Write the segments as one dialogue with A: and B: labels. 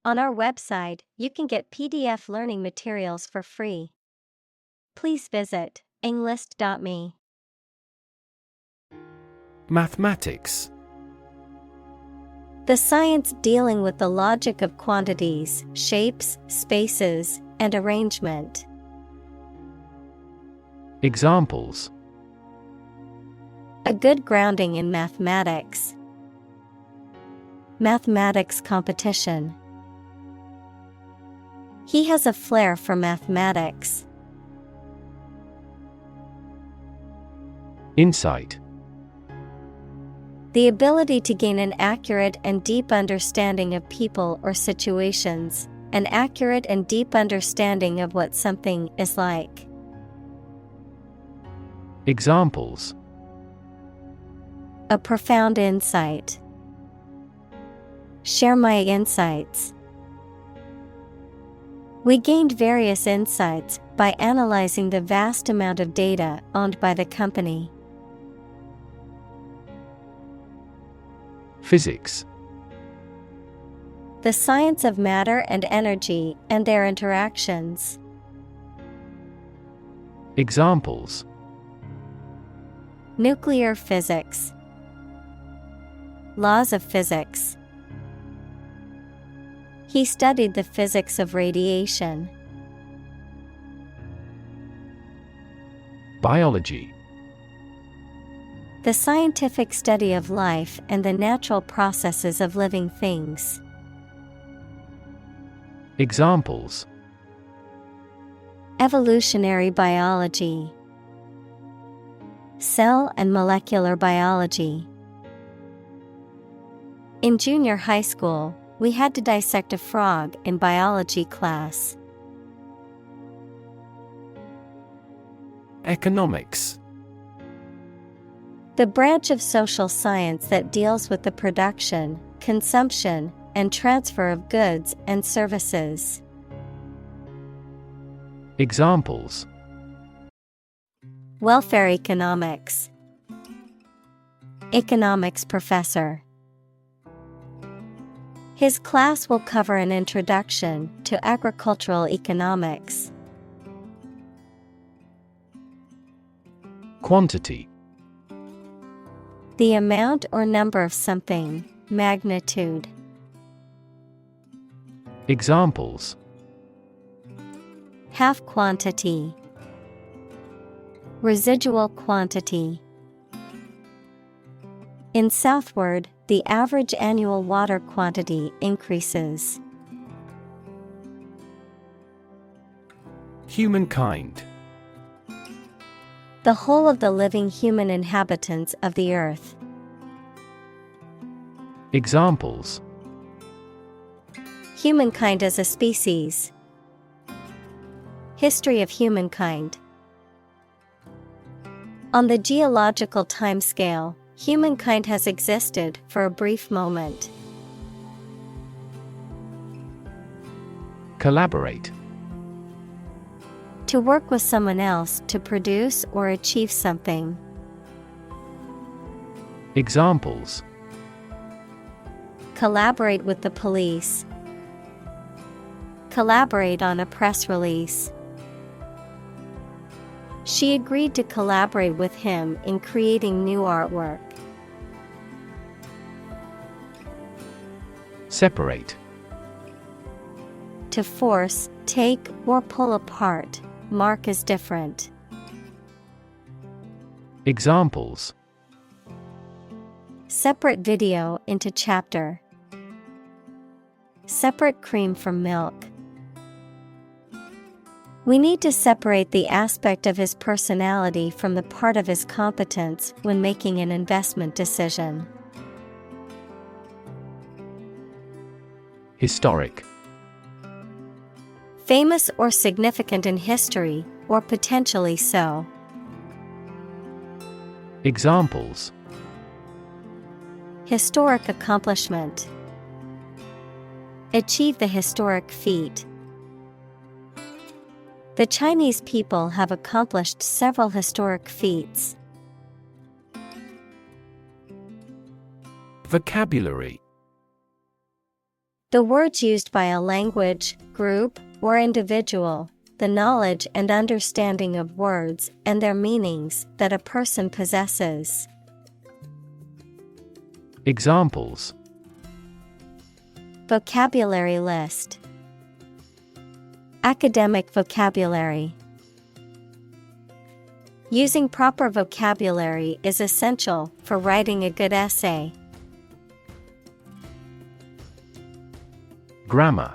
A: On our website, you can get PDF learning materials for free. Please visit englist.me.
B: Mathematics.
A: The science dealing with the logic of quantities, shapes, spaces, and arrangement.
B: Examples:
A: A good grounding in mathematics. Mathematics competition. He has a flair for mathematics.
B: Insight.
A: The ability to gain an accurate and deep understanding of people or situations, an accurate and deep understanding of what something is like.
B: Examples:
A: A profound insight. Share my insights. We gained various insights by analyzing the vast amount of data owned by the company.
B: Physics.
A: The science of matter and energy and their interactions.
B: Examples:
A: Nuclear physics. Laws of physics. He studied the physics of radiation.
B: Biology.
A: The scientific study of life and the natural processes of living things.
B: Examples:
A: Evolutionary biology. Cell and molecular biology. In junior high school, we had to dissect a frog in biology class.
B: Economics.
A: The branch of social science that deals with the production, consumption, and transfer of goods and services.
B: Examples:
A: Welfare economics. Economics professor. His class will cover an introduction to agricultural economics.
B: Quantity.
A: The amount or number of something, magnitude.
B: Examples:
A: Half quantity. Residual quantity. In southward, the average annual water quantity increases.
B: Humankind.
A: The whole of the living human inhabitants of the earth.
B: Examples:
A: Humankind as a species. History of humankind. On the geological timescale, humankind has existed for a brief moment.
B: Collaborate.
A: To work with someone else to produce or achieve something.
B: Examples:
A: Collaborate with the police. Collaborate on a press release. She agreed to collaborate with him in creating new artwork.
B: Separate.
A: To force, take, or pull apart, mark as different.
B: Examples:
A: Separate video into chapter. Separate cream from milk. We need to separate the aspect of his personality from the part of his competence when making an investment decision.
B: Historic.
A: Famous or significant in history, or potentially so.
B: Examples:
A: Historic accomplishment. Achieve the historic feat. The Chinese people have accomplished several historic feats.
B: Vocabulary.
A: The words used by a language, group, or individual, the knowledge and understanding of words and their meanings that a person possesses.
B: Examples:
A: Vocabulary list. Academic vocabulary. Using proper vocabulary is essential for writing a good essay.
B: Grammar.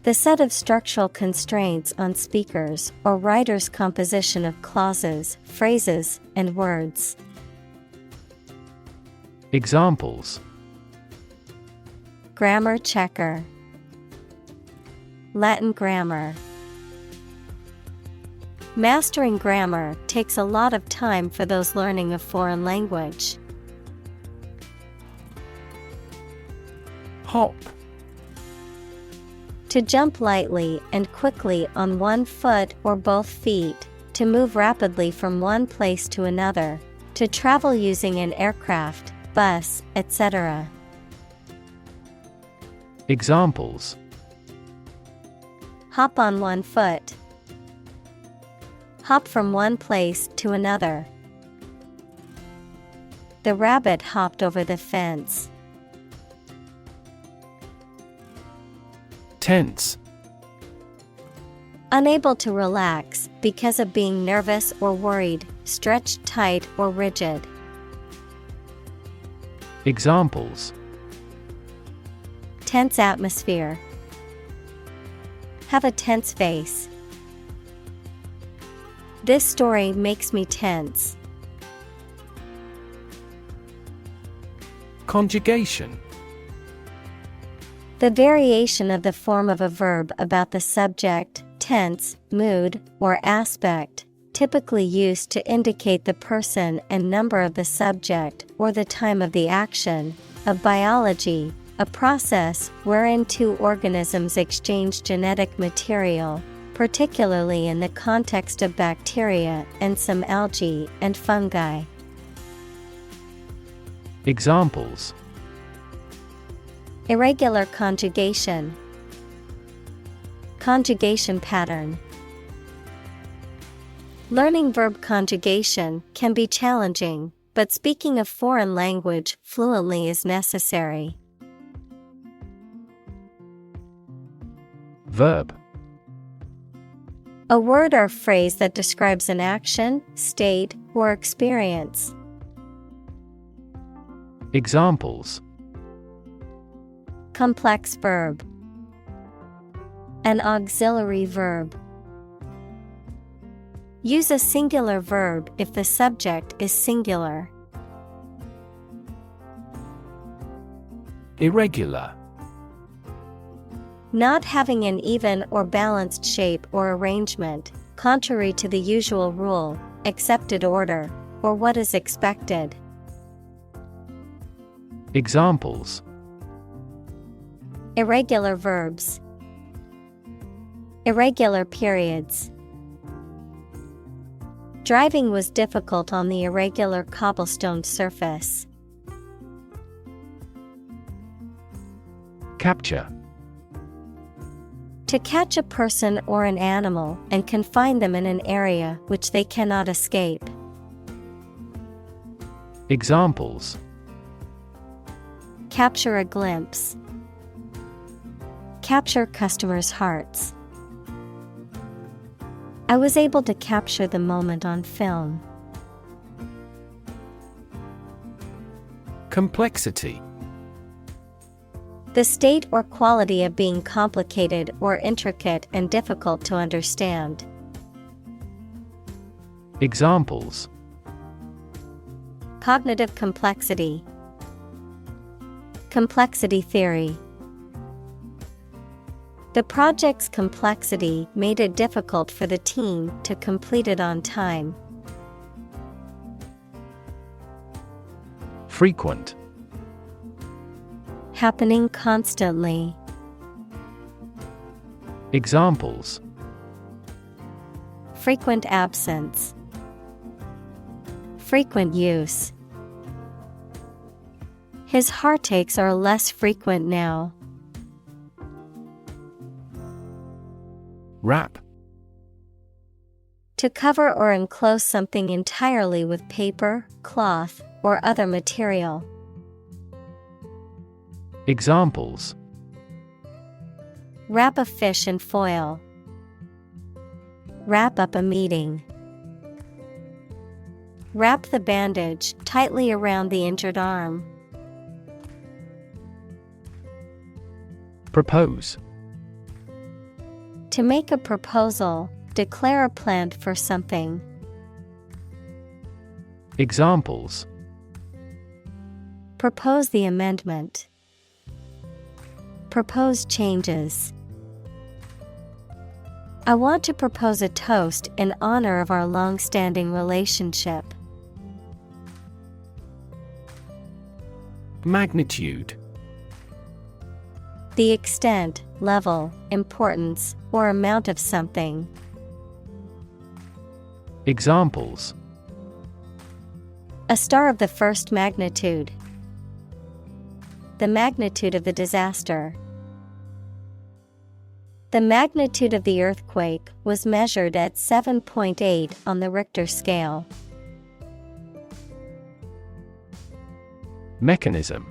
A: The set of structural constraints on speakers or writers' composition of clauses, phrases, and words.
B: Examples:
A: Grammar checker. Latin grammar. Mastering grammar takes a lot of time for those learning a foreign language.
B: Hop.
A: To jump lightly and quickly on one foot or both feet, to move rapidly from one place to another, to travel using an aircraft, bus, etc.
B: Examples:
A: Hop on one foot. Hop from one place to another. The rabbit hopped over the fence.
B: Tense.
A: Unable to relax because of being nervous or worried, stretched tight or rigid.
B: Examples:
A: Tense atmosphere. Have a tense face. This story makes me tense.
B: Conjugation.
A: The variation of the form of a verb about the subject, tense, mood, or aspect, typically used to indicate the person and number of the subject or the time of the action. Of biology, a process wherein two organisms exchange genetic material, particularly in the context of bacteria and some algae and fungi.
B: Examples:
A: Irregular conjugation. Conjugation pattern. Learning verb conjugation can be challenging, but speaking a foreign language fluently is necessary.
B: Verb.
A: A word or phrase that describes an action, state, or experience.
B: Examples:
A: Complex verb. An auxiliary verb. Use a singular verb if the subject is singular.
B: Irregular.
A: Not having an even or balanced shape or arrangement, contrary to the usual rule, accepted order, or what is expected.
B: Examples:
A: Irregular verbs. Irregular periods. Driving was difficult on the irregular cobblestone surface.
B: Capture.
A: To catch a person or an animal and confine them in an area which they cannot escape.
B: Examples:
A: Capture a glimpse. Capture customers' hearts. I was able to capture the moment on film.
B: Complexity.
A: The state or quality of being complicated or intricate and difficult to understand.
B: Examples:
A: Cognitive complexity. Complexity theory. The project's complexity made it difficult for the team to complete it on time.
B: Frequent.
A: Happening constantly.
B: Examples:
A: Frequent absence. Frequent use. His heartaches are less frequent now.
B: Wrap.
A: To cover or enclose something entirely with paper, cloth, or other material.
B: Examples:
A: Wrap a fish in foil. Wrap up a meeting. Wrap the bandage tightly around the injured arm.
B: Propose.
A: To make a proposal, declare a plan for something.
B: Examples:
A: Propose the amendment. Propose changes. I want to propose a toast in honor of our long-standing relationship.
B: Magnitude.
A: The extent, level, importance, or amount of something.
B: Examples:
A: A star of the first magnitude. The magnitude of the disaster. The magnitude of the earthquake was measured at 7.8 on the Richter scale.
B: Mechanism.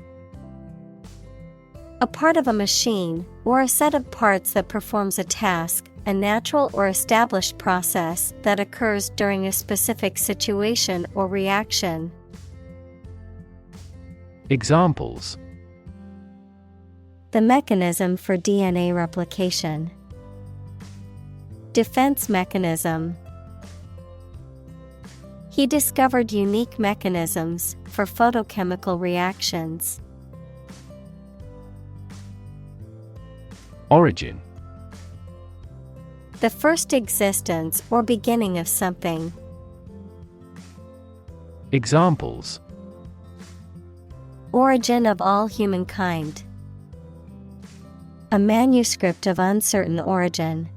A: A part of a machine, or a set of parts that performs a task, a natural or established process that occurs during a specific situation or reaction.
B: Examples:
A: The mechanism for DNA replication. Defense mechanism. He discovered unique mechanisms for photochemical reactions.
B: Origin.
A: The first existence or beginning of something.
B: Examples:
A: Origin of all humankind. A manuscript of uncertain origin.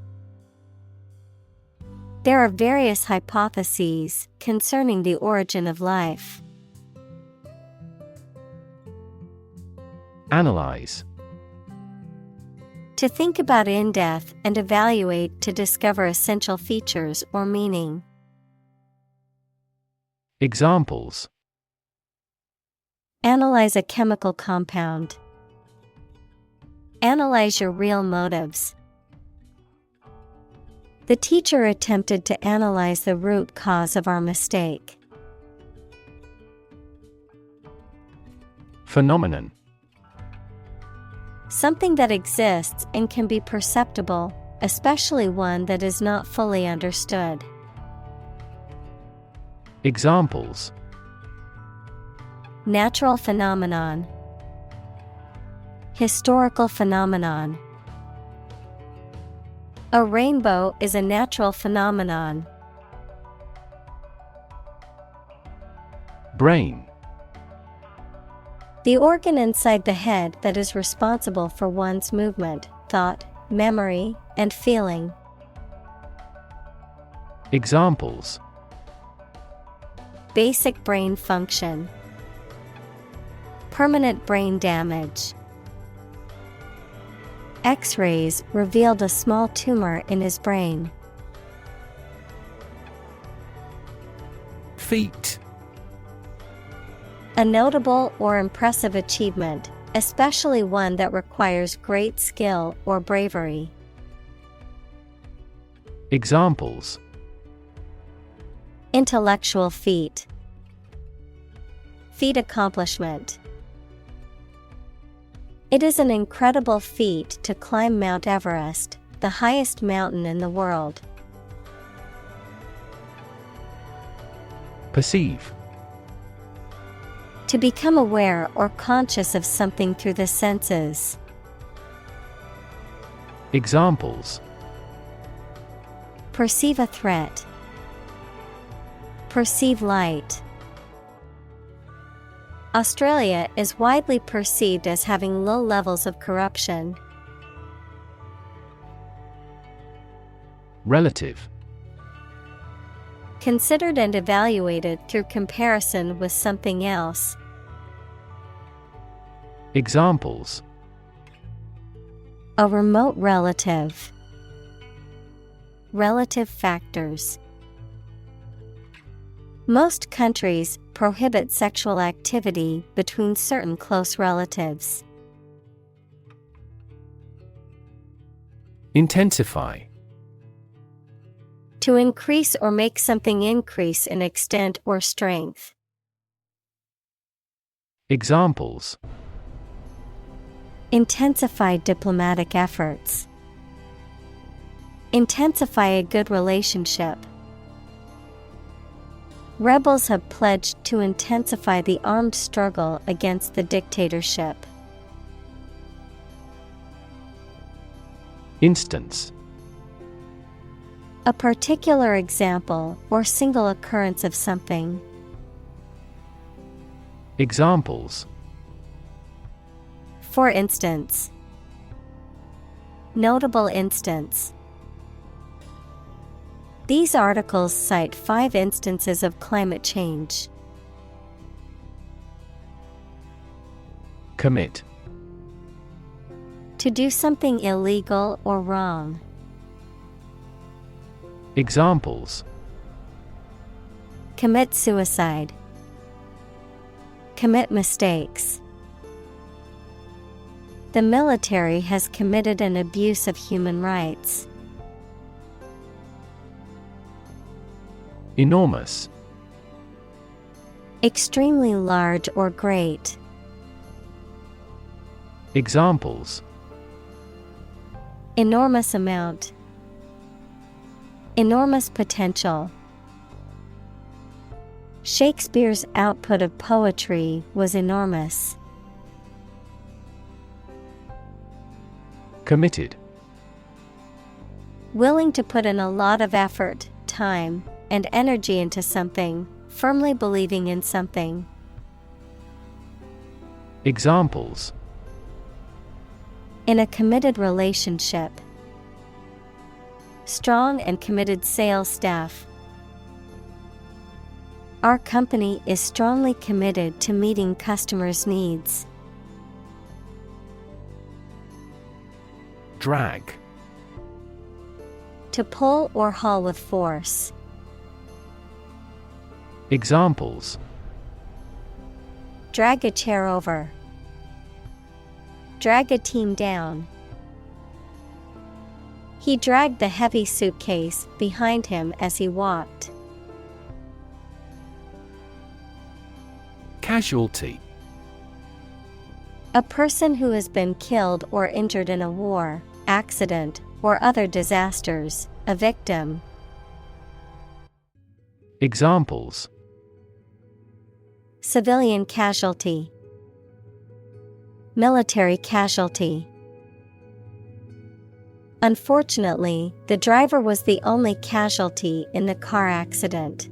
A: There are various hypotheses concerning the origin of life.
B: Analyze.
A: To think about in depth and evaluate to discover essential features or meaning.
B: Examples:
A: Analyze a chemical compound. Analyze your real motives. The teacher attempted to analyze the root cause of our mistake.
B: Phenomenon.
A: Something that exists and can be perceptible, especially one that is not fully understood.
B: Examples:
A: Natural phenomenon. Historical phenomenon. A rainbow is a natural phenomenon.
B: Brain.
A: The organ inside the head that is responsible for one's movement, thought, memory, and feeling.
B: Examples:
A: Basic brain function. Permanent brain damage. X-rays revealed a small tumor in his brain.
B: Feat.
A: A notable or impressive achievement, especially one that requires great skill or bravery.
B: Examples:
A: Intellectual feat. Feat accomplishment. It is an incredible feat to climb Mount Everest, the highest mountain in the world.
B: Perceive.
A: To become aware or conscious of something through the senses.
B: Examples:
A: Perceive a threat. Perceive light. Australia is widely perceived as having low levels of corruption.
B: Relative.
A: Considered and evaluated through comparison with something else.
B: Examples:
A: a remote relative. Relative factors. Most countries prohibit sexual activity between certain close relatives.
B: Intensify.
A: To increase or make something increase in extent or strength.
B: Examples:
A: intensify diplomatic efforts. Intensify a good relationship. Rebels have pledged to intensify the armed struggle against the dictatorship.
B: Instance:
A: a particular example or single occurrence of something.
B: Examples:
A: for instance. Notable instance. These articles cite 5 instances of climate change.
B: Commit.
A: To do something illegal or wrong.
B: Examples:
A: commit suicide. Commit mistakes. The military has committed an abuse of human rights.
B: Enormous.
A: Extremely large or great.
B: Examples:
A: enormous amount. Enormous potential. Shakespeare's output of poetry was enormous.
B: Committed.
A: Willing to put in a lot of effort, time, and energy into something, firmly believing in something.
B: Examples:
A: in a committed relationship. Strong and committed sales staff. Our company is strongly committed to meeting customers' needs.
B: Drag.
A: To pull or haul with force.
B: Examples:
A: drag a chair over. Drag a team down. He dragged the heavy suitcase behind him as he walked. Casualty. A person who has been killed or injured in a war, accident, or other disasters, a victim.
B: Examples:
A: civilian casualty. Military casualty. Unfortunately, the driver was the only casualty in the car accident.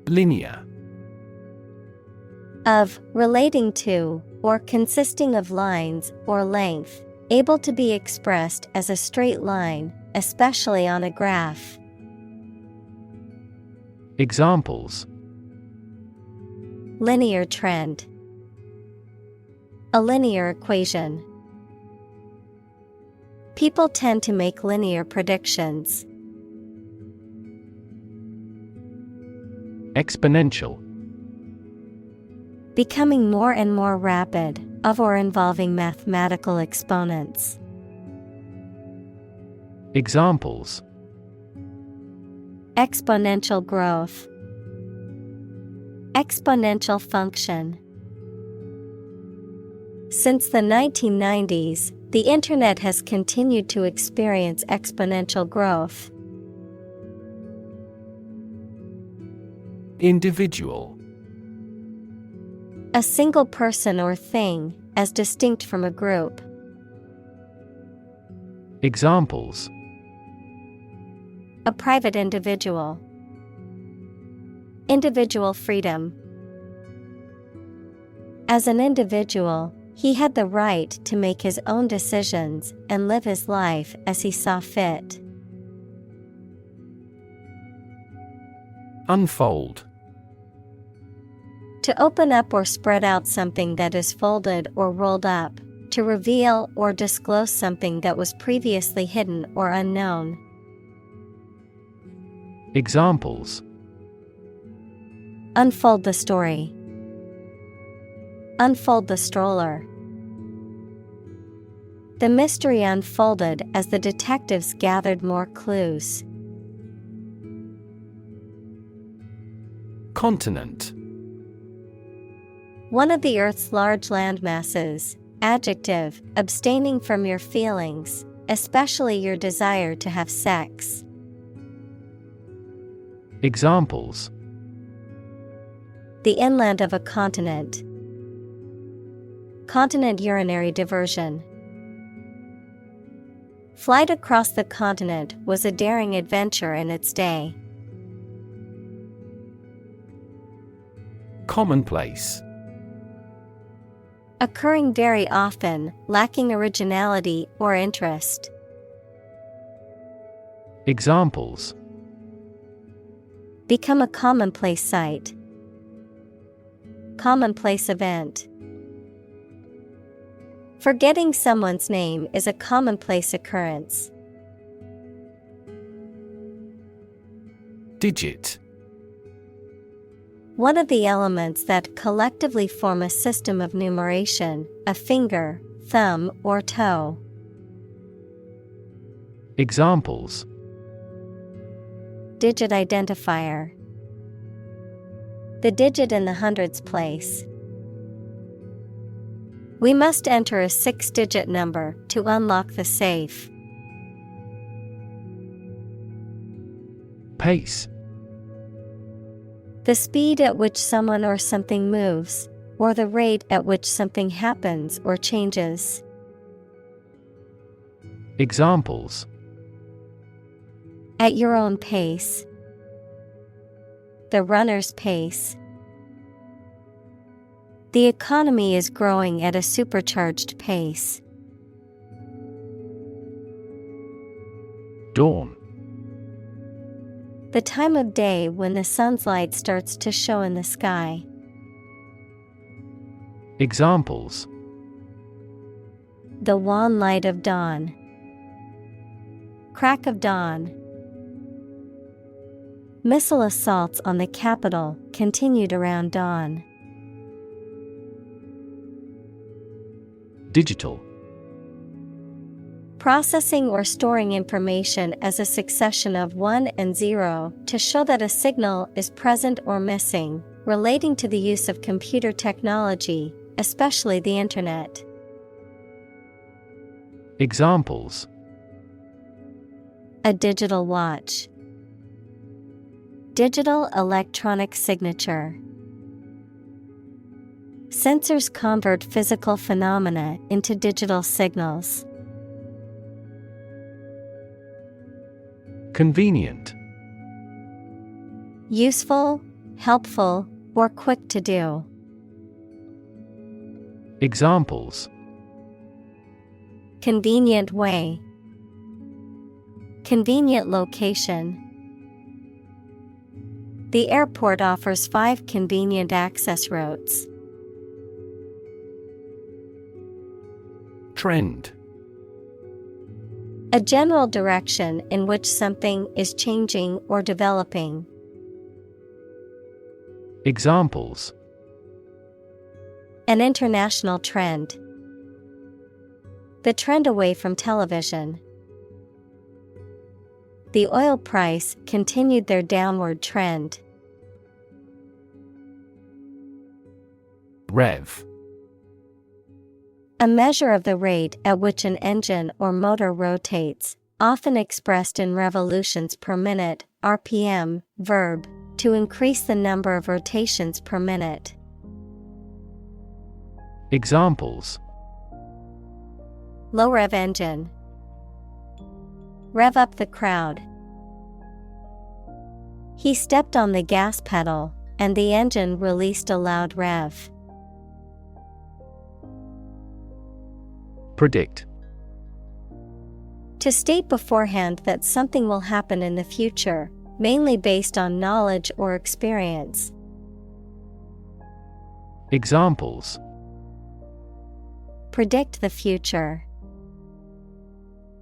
B: Linear.
A: Of, relating to, or consisting of lines or length, able to be expressed as a straight line, especially on a graph.
B: Examples:
A: linear trend. A linear equation. People tend to make linear predictions.
B: Exponential.
A: Becoming more and more rapid, of or involving mathematical exponents.
B: Examples:
A: exponential growth. Exponential function. Since the 1990s, the Internet has continued to experience exponential growth.
B: Individual.
A: A single person or thing, as distinct from a group.
B: Examples:
A: a private individual. Individual freedom. As an individual, he had the right to make his own decisions and live his life as he saw fit.
B: Unfold.
A: To open up or spread out something that is folded or rolled up, to reveal or disclose something that was previously hidden or unknown.
B: Examples:
A: Unfold the story. Unfold the stroller. The mystery unfolded as the detectives gathered more clues.
B: Continent.
A: One of the Earth's large landmasses. Adjective, abstaining from your feelings, especially your desire to have sex.
B: Examples:
A: The inland of a continent. Continent urinary diversion. Flight across the continent was a daring adventure in its day.
B: Commonplace.
A: Occurring very often, lacking originality or interest.
B: Examples:
A: Become a commonplace sight. Commonplace event. Forgetting someone's name is a commonplace occurrence.
B: Digit.
A: One of the elements that collectively form a system of numeration, a finger, thumb, or toe.
B: Examples:
A: Digit identifier. The digit in the hundreds place. We must enter a 6-digit number to unlock the safe.
B: Pace.
A: The speed at which someone or something moves, or the rate at which something happens or changes.
B: Examples:
A: At your own pace. The runner's pace. The economy is growing at a supercharged pace.
B: Dawn.
A: The time of day when the sun's light starts to show in the sky.
B: Examples:
A: The wan light of dawn. Crack of dawn. Missile assaults on the capital continued around dawn.
B: Digital.
A: Processing or storing information as a succession of 1 and 0 to show that a signal is present or missing, relating to the use of computer technology, especially the Internet.
B: Examples:
A: A digital watch. Digital electronic signature. Sensors convert physical phenomena into digital signals.
B: Convenient.
A: Useful, helpful, or quick to do.
B: Examples:
A: Convenient way. Convenient location. The airport offers 5 convenient access routes.
B: Trend.
A: A general direction in which something is changing or developing.
B: Examples:
A: An international trend. The trend away from television. The oil price continued their downward trend.
B: Rev.
A: A measure of the rate at which an engine or motor rotates, often expressed in revolutions per minute, RPM, verb, to increase the number of rotations per minute.
B: Examples:
A: Low rev engine. Rev up the crowd. He stepped on the gas pedal, and the engine released a loud rev.
B: Predict.
A: To state beforehand that something will happen in the future, mainly based on knowledge or experience.
B: Examples.
A: Predict the future.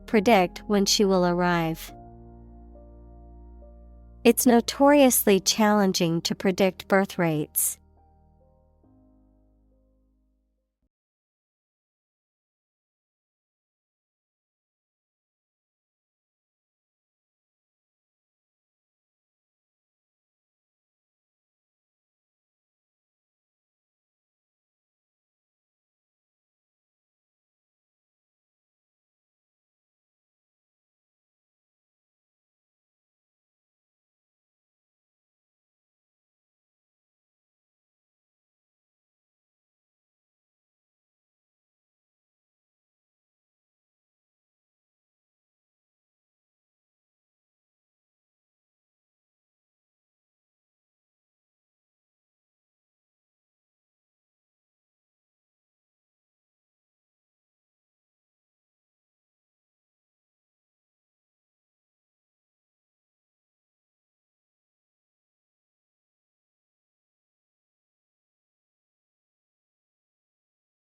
A: Predict when she will arrive. It's notoriously challenging to predict birth rates.